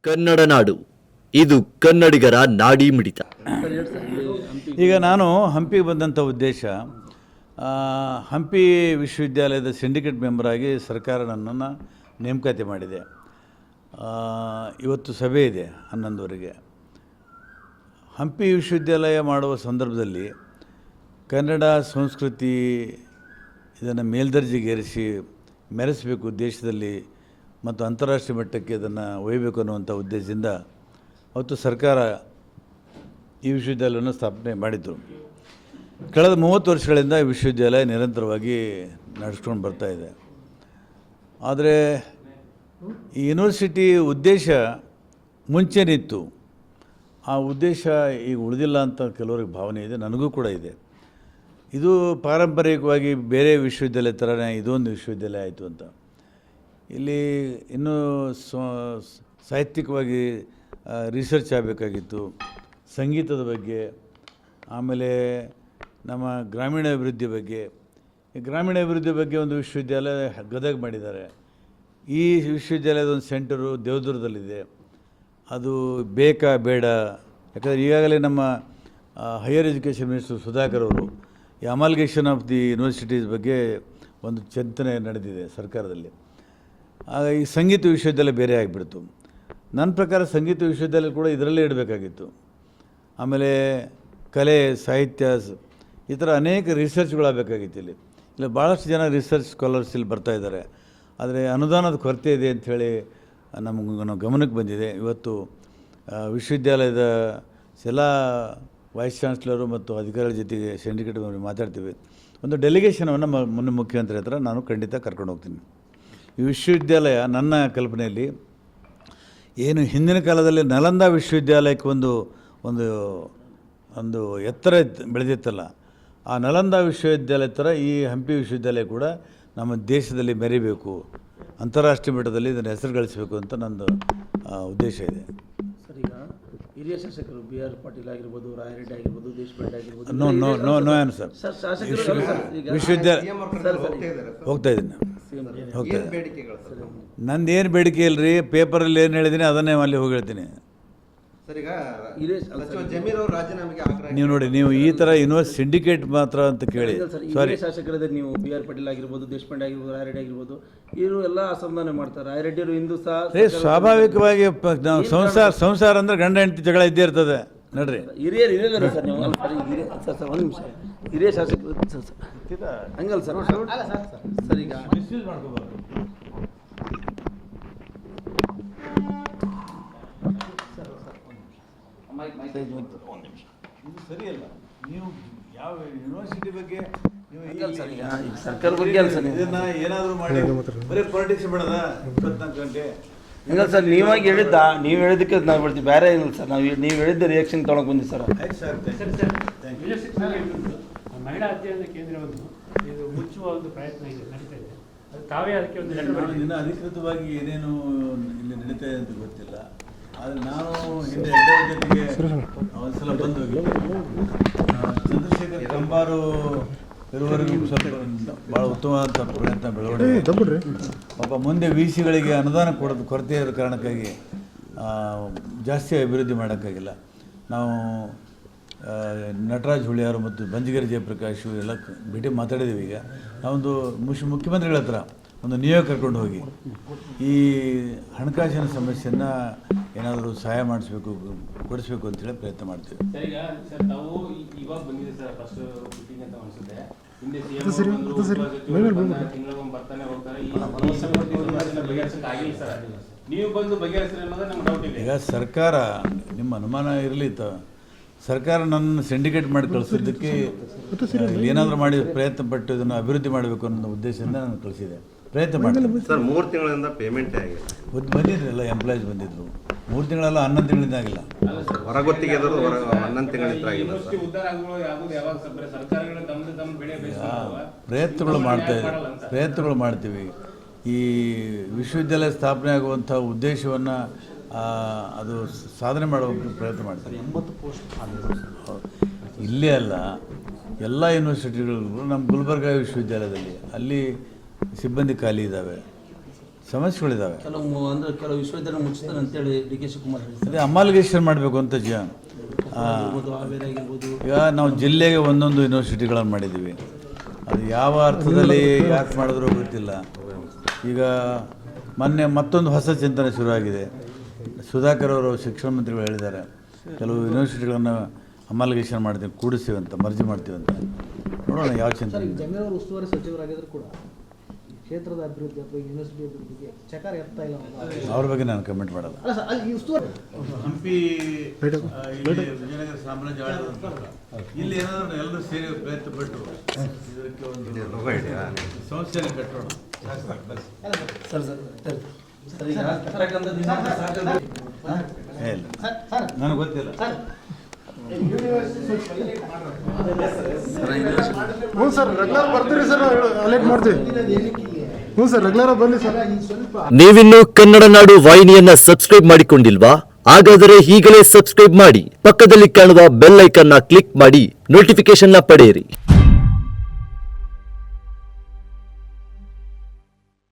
ಕನ್ನಡ ನಾಡು ಇದು ಕನ್ನಡಿಗರ ನಾಡಿ ಮಿಡಿತ. ಈಗ ನಾನು ಹಂಪಿಗೆ ಬಂದಂಥ ಉದ್ದೇಶ ಹಂಪಿ ವಿಶ್ವವಿದ್ಯಾಲಯದ ಸಿಂಡಿಕೇಟ್ ಮೆಂಬರಾಗಿ ಸರ್ಕಾರ ನನ್ನನ್ನು ನೇಮಕಾತಿ ಮಾಡಿದೆ. ಇವತ್ತು ಸಭೆ ಇದೆ 11ವರೆಗೆ. ಹಂಪಿ ವಿಶ್ವವಿದ್ಯಾಲಯ ಮಾಡುವ ಸಂದರ್ಭದಲ್ಲಿ ಕನ್ನಡ ಸಂಸ್ಕೃತಿ ಇದನ್ನು ಮೇಲ್ದರ್ಜೆಗೇರಿಸಿ ಮೆರೆಸಬೇಕು ದೇಶದಲ್ಲಿ ಮತ್ತು ಅಂತಾರಾಷ್ಟ್ರೀಯ ಮಟ್ಟಕ್ಕೆ ಇದನ್ನು ಒಯ್ಯಬೇಕು ಅನ್ನುವಂಥ ಉದ್ದೇಶದಿಂದ ಅವತ್ತು ಸರ್ಕಾರ ಈ ವಿಶ್ವವಿದ್ಯಾಲಯವನ್ನು ಸ್ಥಾಪನೆ ಮಾಡಿತ್ತು. ಕಳೆದ 30 ವರ್ಷಗಳಿಂದ ಈ ವಿಶ್ವವಿದ್ಯಾಲಯ ನಿರಂತರವಾಗಿ ನಡೆಸ್ಕೊಂಡು ಬರ್ತಾಯಿದೆ. ಆದರೆ ಈ ಯೂನಿವರ್ಸಿಟಿ ಉದ್ದೇಶ ಮುಂಚೆನಿತ್ತು, ಆ ಉದ್ದೇಶ ಈಗ ಉಳಿದಿಲ್ಲ ಅಂತ ಕೆಲವರಿಗೆ ಭಾವನೆ ಇದೆ, ನನಗೂ ಕೂಡ ಇದೆ. ಇದು ಪಾರಂಪರಿಕವಾಗಿ ಬೇರೆ ವಿಶ್ವವಿದ್ಯಾಲಯ ಥರನೇ ಇದೊಂದು ವಿಶ್ವವಿದ್ಯಾಲಯ ಆಯಿತು ಅಂತ. ಇಲ್ಲಿ ಇನ್ನೂ ಸಾಹಿತ್ಯಿಕವಾಗಿ ರಿಸರ್ಚ್ ಆಗಬೇಕಾಗಿತ್ತು, ಸಂಗೀತದ ಬಗ್ಗೆ, ಆಮೇಲೆ ನಮ್ಮ ಗ್ರಾಮೀಣ ಅಭಿವೃದ್ಧಿ ಬಗ್ಗೆ. ಈ ಗ್ರಾಮೀಣ ಅಭಿವೃದ್ಧಿ ಬಗ್ಗೆ ಒಂದು ವಿಶ್ವವಿದ್ಯಾಲಯ ಗದಗ ಮಾಡಿದ್ದಾರೆ. ಈ ವಿಶ್ವವಿದ್ಯಾಲಯದ ಒಂದು ಸೆಂಟರು ದೇವದುರ್ಗದಲ್ಲಿದೆ. ಅದು ಬೇಕಾ ಬೇಡ? ಯಾಕಂದರೆ ಈಗಾಗಲೇ ನಮ್ಮ ಹೈಯರ್ ಎಜುಕೇಷನ್ ಮಿನಿಸ್ಟರ್ ಸುಧಾಕರ್ ಅವರು ಈ ಅಮಾಲ್ಗೇಷನ್ ಆಫ್ ದಿ ಯೂನಿವರ್ಸಿಟೀಸ್ ಬಗ್ಗೆ ಒಂದು ಚಿಂತನೆ ನಡೆದಿದೆ ಸರ್ಕಾರದಲ್ಲಿ. ಈ ಸಂಗೀತ ವಿಶ್ವವಿದ್ಯಾಲಯ ಬೇರೆ ಆಗಿಬಿಡ್ತು. ನನ್ನ ಪ್ರಕಾರ ಸಂಗೀತ ವಿಶ್ವವಿದ್ಯಾಲಯ ಕೂಡ ಇದರಲ್ಲೇ ಇಡಬೇಕಾಗಿತ್ತು. ಆಮೇಲೆ ಕಲೆ, ಸಾಹಿತ್ಯ, ಈ ಥರ ಅನೇಕ ರಿಸರ್ಚ್ಗಳಾಗಬೇಕಾಗಿತ್ತು. ಇಲ್ಲಿ ಭಾಳಷ್ಟು ಜನ ರಿಸರ್ಚ್ ಸ್ಕಾಲರ್ಸ್ ಇಲ್ಲಿ ಬರ್ತಾಯಿದ್ದಾರೆ. ಆದರೆ ಅನುದಾನದ ಕೊರತೆ ಇದೆ ಅಂಥೇಳಿ ನಮ್ಮ ಗಮನಕ್ಕೆ ಬಂದಿದೆ. ಇವತ್ತು ವಿಶ್ವವಿದ್ಯಾಲಯದ ಎಲ್ಲ ವೈಸ್ ಚಾನ್ಸ್ಲರು ಮತ್ತು ಅಧಿಕಾರಿಗಳ ಜೊತೆಗೆ ಸಿಂಡಿಕೇಟ್ ಮಾತಾಡ್ತೀವಿ. ಒಂದು ಡೆಲಿಗೇಷನವನ್ನು ಮೊನ್ನೆ ಮುಖ್ಯಮಂತ್ರಿ ಹತ್ರ ನಾನು ಖಂಡಿತ ಕರ್ಕೊಂಡು ಹೋಗ್ತೀನಿ. ಈ ವಿಶ್ವವಿದ್ಯಾಲಯ ನನ್ನ ಕಲ್ಪನೆಯಲ್ಲಿ ಏನು ಹಿಂದಿನ ಕಾಲದಲ್ಲಿ ನಲಂದ ವಿಶ್ವವಿದ್ಯಾಲಯಕ್ಕೆ ಒಂದು ಒಂದು ಒಂದು ಎತ್ತರ ಬೆಳೆದಿತ್ತಲ್ಲ, ಆ ನಲಂದ ವಿಶ್ವವಿದ್ಯಾಲಯ ಥರ ಈ ಹಂಪಿ ವಿಶ್ವವಿದ್ಯಾಲಯ ಕೂಡ ನಮ್ಮ ದೇಶದಲ್ಲಿ ಮೆರಿಬೇಕು, ಅಂತಾರಾಷ್ಟ್ರೀಯ ಮಟ್ಟದಲ್ಲಿ ಇದನ್ನು ಹೆಸರು ಗಳಿಸಬೇಕು ಅಂತ ನಂದು ಉದ್ದೇಶ ಇದೆ. ಸರ್, ಈಗ ಹಿರಿಯ ಶಾಸಕರು BR ಪಾಟೀಲ್ ಆಗಿರ್ಬೋದು, ರಾಯರೆಡ್ಡಿ ಆಗಿರ್ಬೋದು, ದೇಶಪಾಂಡೆ ಆಗಿರ್ಬೋದು, ನೋ ಏನು ಸರ್, ವಿಶ್ವವಿದ್ಯಾಲಯ ಹೋಗ್ತಾ ಇದ್ದೀನಿ. ನಂದು ಏನು ಬೇಡಿಕೆ ಇಲ್ಲರಿ, ಪೇಪರಲ್ಲಿ ಏನು ಹೇಳಿದ್ದೀನಿ ಅದನ್ನೇ ಅಲ್ಲಿ ಹೋಗಿ ಹೇಳ್ತೀನಿ. ನೀವು ನೋಡಿ, ನೀವು ಈ ಥರ ಸಿಂಡಿಕೇಟ್ ಮಾತ್ರ ಅಂತ ಕೇಳಿ ಸಾರಿ ಶಾಸಕರಿದ್ದಾರೆ. ನೀವು BR ಪಾಟೀಲ್ ಆಗಿರ್ಬೋದು, ದೇಶಪಾಂಡೆ ಆಗಿರ್ಬೋದು, ರಾಯರೆಡ್ಡಿ ಆಗಿರ್ಬೋದು, ಇವರು ಎಲ್ಲ ಅಸಮಾಧಾನ ಮಾಡ್ತಾರೆ. ರಾಯರೆಡ್ಡಿ ಅವರು ಹಿಂದೂ ಸಹ ಸ್ವಾಭಾವಿಕವಾಗಿ ನಾವು ಸಂಸಾರ ಅಂದರೆ ಗಂಡ ಹೆಂಡತಿ ಜಗಳ ಇದ್ದೇ ಇರ್ತದೆ ನೋಡ್ರಿ. ಹಿರಿಯರು ಸರ್, ನೀವು ಸರ್ ಒಂದು ನಿಮಿಷ, ಹಿರಿಯ ಶಾಸಕರು ಹಂಗಲ್ಲ ಸರ್. ಸರ್, ಈಗ ಸರಿಯಲ್ಲ. ನೀವು ಯಾವ ಯೂನಿವರ್ಸಿಟಿ ಬಗ್ಗೆ ಸರ್ಕಾರ ಬಗ್ಗೆ ಅಲ್ಲ ಸರ್, ಇದನ್ನ ಏನಾದರೂ ಮಾಡಿ ಬರೀ ಪಾಲಿಟಿಕ್ಸ್ ಬೇಡದ 24 ಗಂಟೆ. ಇಲ್ಲ ಸರ್, ನೀವಾಗಿ ಹೇಳಿದ್ದ, ನೀವು ಹೇಳಿದ್ದಕ್ಕೆ ನಾವು ಬಿಡ್ತೀವಿ, ಬೇರೆ ಇಲ್ಲ ಸರ್. ನೀವು ಹೇಳಿದ್ದ ರಿಯಾಕ್ಷನ್ ತೊಗೊಳಕ್ಕೆ ಬಂದಿವಿ ಸರ್. ಆಯ್ತು ಸರ್, ಮಹಿಳಾ ಅಧ್ಯಯನ ಕೇಂದ್ರವನ್ನು ಇದು ಮುಚ್ಚುವ ಒಂದು ಪ್ರಯತ್ನ ಇದೆ, ನಡೀತಾ ಇದೆ. ಅದು ತಾವೇ ಅದಕ್ಕೆ ಒಂದು ಇನ್ನು ಅಧಿಕೃತವಾಗಿ ಏನೇನು ಇಲ್ಲಿ ನಡೀತಾ ಇದೆ ಅಂತ ಗೊತ್ತಿಲ್ಲ. ಆದರೆ ನಾನು ಹಿಂದೆ ಎಲ್ಲರ ಜೊತೆಗೆ ಒಂದ್ಸಲ ಬಂದು ಚಂದ್ರಶೇಖರ್ ಕಂಬಾರು ಇರುವವರೆಗೂ ಸ್ವಲ್ಪ ಭಾಳ ಉತ್ತಮವಾದ ಪ್ರಯತ್ನ ಬೆಳವಣಿಗೆ. ಪಾಪ ಮುಂದೆ VCಗಳಿಗೆ ಅನುದಾನ ಕೊರತೆ ಇರೋ ಕಾರಣಕ್ಕಾಗಿ ಜಾಸ್ತಿ ಅಭಿವೃದ್ಧಿ ಮಾಡೋಕ್ಕಾಗಿಲ್ಲ. ನಾವು ನಟರಾಜ್ ಹುಳಿಯಾರು ಮತ್ತು ಬಂಜಿಗೆರೆ ಜಯಪ್ರಕಾಶ್ ಎಲ್ಲ ಭೇಟಿ ಮಾತಾಡಿದ್ದೀವಿ. ಈಗ ನಾವೊಂದು ಮುಖ್ಯಮಂತ್ರಿಗಳ ಹತ್ರ ಒಂದು ನಿಯೋಗ ಕರ್ಕೊಂಡು ಹೋಗಿ ಈ ಹಣಕಾಸಿನ ಸಮಸ್ಯೆಯನ್ನು ಏನಾದರೂ ಸಹಾಯ ಕೊಡಿಸ್ಬೇಕು ಅಂತೇಳಿ ಪ್ರಯತ್ನ ಮಾಡ್ತೀವಿ. ಸರ್, ತಾವು ಇವಾಗ ಬಂದಿದೆ ಸರ್, ಫಸ್ಟ್ ಮೀಟಿಂಗ್ ಅಂತ ಅನಿಸುತ್ತೆ. ಹಿಂದೆ ಬರ್ತಾನೆ ಹೋಗ್ತಾರೆ. ನೀವು ಬಂದು ಬಗೆಹರಿಸ್ರಿ ಅನ್ನೋದು ನಮ್ಗೆ ಡೌಟ್ ಇದೆ. ಈಗ ಸರ್ಕಾರ, ನಿಮ್ಮ ಅನುಮಾನ ಇರಲಿ, ಸರ್ಕಾರ ನನ್ನ ಸಿಂಡಿಕೇಟ್ ಮಾಡಿ ಕಳಿಸೋದಕ್ಕೆ ಏನಾದರೂ ಮಾಡಿ ಪ್ರಯತ್ನ ಪಟ್ಟು ಇದನ್ನು ಅಭಿವೃದ್ಧಿ ಮಾಡಬೇಕು ಅನ್ನೋ ಉದ್ದೇಶದಿಂದ ನಾನು ಕಳಿಸಿದೆ. ಪ್ರಯತ್ನ ಮಾಡಿ ಸರ್. 3 ತಿಂಗಳಿಂದ ಪೇಮೆಂಟ್ ಆಗಿಲ್ಲ. ಬಂದಿದ್ರಲ್ಲ, ಎಂಪ್ಲಾಯೀಸ್ ಬಂದಿದ್ರು. 3 ತಿಂಗಳಲ್ಲ, 11 ತಿಂಗಳಿಂದ ಆಗಿಲ್ಲ. ಹೊರಗೊತ್ತಿಗೆ 11 ತಿಂಗಳಿಂದ ಆಗಿಲ್ಲ. ಪ್ರಯತ್ನಗಳು ಮಾಡ್ತೀವಿ. ಈ ವಿಶ್ವವಿದ್ಯಾಲಯ ಸ್ಥಾಪನೆ ಆಗುವಂಥ ಉದ್ದೇಶವನ್ನು ಅದು ಸಾಧನೆ ಮಾಡೋಕ್ಕೆ ಪ್ರಯತ್ನ ಮಾಡ್ತೀವಿ. 80 ಪೋಸ್ಟ್ ಇಲ್ಲೇ ಅಲ್ಲ, ಎಲ್ಲ ಯೂನಿವರ್ಸಿಟಿಗಳಿಗೂ ನಮ್ಮ ಗುಲ್ಬರ್ಗಾ ವಿಶ್ವವಿದ್ಯಾಲಯದಲ್ಲಿ ಅಲ್ಲಿ ಸಿಬ್ಬಂದಿ ಖಾಲಿ ಇದ್ದಾವೆ. ಸಮಸ್ಯೆಗಳಿದ್ದಾವೆ. ಕೆಲವು ವಿಶ್ವವಿದ್ಯಾಲಯ ಮುಚ್ಚಿಸ್ತಾರೆ ಅಂತೇಳಿ ಡಿ ಕೆ ಶಿವಕುಮಾರ್ ಹೇಳಿದ್ದಾರೆ. ಅದೇ ಅಮಾಲ್ಗೇಷನ್ ಮಾಡಬೇಕು ಅಂತ ಹಾವೇರಿ ಆಗಿರ್ಬೋದು. ಈಗ ನಾವು ಜಿಲ್ಲೆಗೆ ಒಂದೊಂದು ಯೂನಿವರ್ಸಿಟಿಗಳನ್ನು ಮಾಡಿದ್ದೀವಿ. ಅದು ಯಾವ ಅರ್ಥದಲ್ಲಿ ಯಾಕೆ ಮಾಡಿದ್ರೂ ಗೊತ್ತಿಲ್ಲ. ಈಗ ಮೊನ್ನೆ ಮತ್ತೊಂದು ಹೊಸ ಚಿಂತನೆ ಶುರುವಾಗಿದೆ. ಸುಧಾಕರ್ ಅವರು ಶಿಕ್ಷಣ ಮಂತ್ರಿಗಳು ಹೇಳಿದ್ದಾರೆ, ಕೆಲವು ಯೂನಿವರ್ಸಿಟಿಗಳನ್ನು ಅಮಾಲ್ಗೇಷನ್ ಮಾಡ್ತೀವಿ, ಕೂಡಿಸ್ತೀವಿ ಅಂತ, ಮರ್ಜಿ ಮಾಡ್ತೀವಿ ಅಂತ. ನೋಡೋಣ ಯಾವ ಚಿಂತನೆ. ಜಮೀರವರು ಉಸ್ತುವಾರಿ ಸಚಿವರಾಗಿದ್ರು ಕೂಡ ಕ್ಷೇತ್ರದ ಅಭಿವೃದ್ಧಿ ಅಥವಾ ಯೂನಿವರ್ಸಿಟಿ ಅಭಿವೃದ್ಧಿಗೆ ಚಕಾರ ಎತ್ತಾ ಇಲ್ಲ. ಅವ್ರ ಬಗ್ಗೆ ನಾನು ಕಮೆಂಟ್ ಮಾಡಲ್ಲ. ಅಲ್ಲ ಸರ್, ಅಲ್ಲಿ ಉಸ್ತುವಾರಿ ಹಂಪಿ ವಿಜಯನಗರ ಸಾಮ್ರಾಜ್ಯ ಇಲ್ಲಿ ಏನಾದರೂ ಎಲ್ಲರೂ ಸೇರಿ ಪ್ರಯತ್ನ ಪಟ್ಟು ಇದಕ್ಕೆ ಒಂದು ಸಂಸ್ಥೆಯನ್ನು ಕಟ್ಟೋಣ. ನನಗೆ ಗೊತ್ತಿಲ್ಲ. ಹ್ಞೂ ಸರ್, ರೆಗ್ಯುಲರ್ ಬರ್ತೀರಿ ಸರ್, ಅಲೆಕ್ಟ್ ಮಾಡ್ತೀವಿ. ಹ್ಞೂ ಸರ್, ರೆಗ್ಯುಲರ್ ಬನ್ನಿ ಸರ್. ನೀವಿನ್ನು ಕನ್ನಡ ನಾಡು ವಾಹಿನಿಯನ್ನ ಸಬ್ಸ್ಕ್ರೈಬ್ ಮಾಡಿಕೊಂಡಿಲ್ವಾ? ಹಾಗಾದರೆ ಈಗಲೇ ಸಬ್ಸ್ಕ್ರೈಬ್ ಮಾಡಿ, ಪಕ್ಕದಲ್ಲಿ ಕಾಣುವ ಬೆಲ್ ಐಕನ್ನ ಕ್ಲಿಕ್ ಮಾಡಿ ನೋಟಿಫಿಕೇಶನ್ ಪಡೆಯಿರಿ.